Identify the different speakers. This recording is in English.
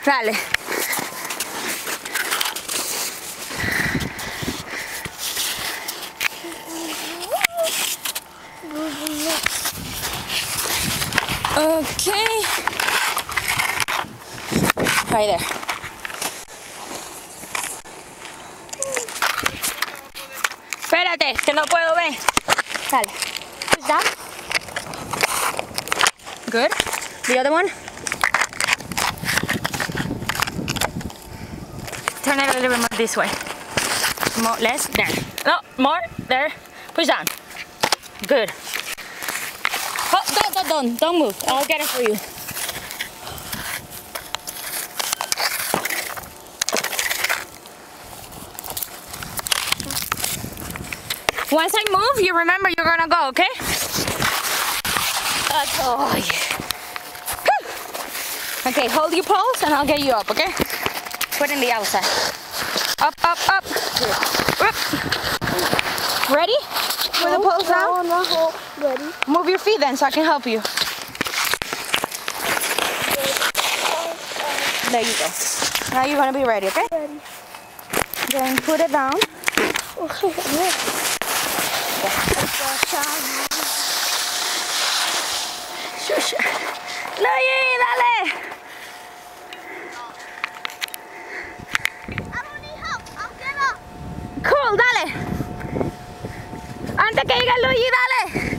Speaker 1: Dale. Okay. Right there. Espérate, que no puedo ver. Dale. Push down. Good. The other one. Turn it a little bit more this way. More, less, there. No, more, there. Push down. Good. Oh, don't move. I'll get it for you. Once I move, you remember you're gonna go, okay? Oh, yeah. Okay, hold your pose and I'll get you up, okay? Put in the outside. Up, up, up. Up. Ready? For the pose now?
Speaker 2: Ready.
Speaker 1: Move your feet then so I can help you. There you go. Now you're gonna be ready, okay?
Speaker 2: Ready.
Speaker 1: Then put it down. Shush. Luigi, dale.
Speaker 2: I don't need help. I'll get up.
Speaker 1: Cool, dale. Antes que llegue Luigi, dale.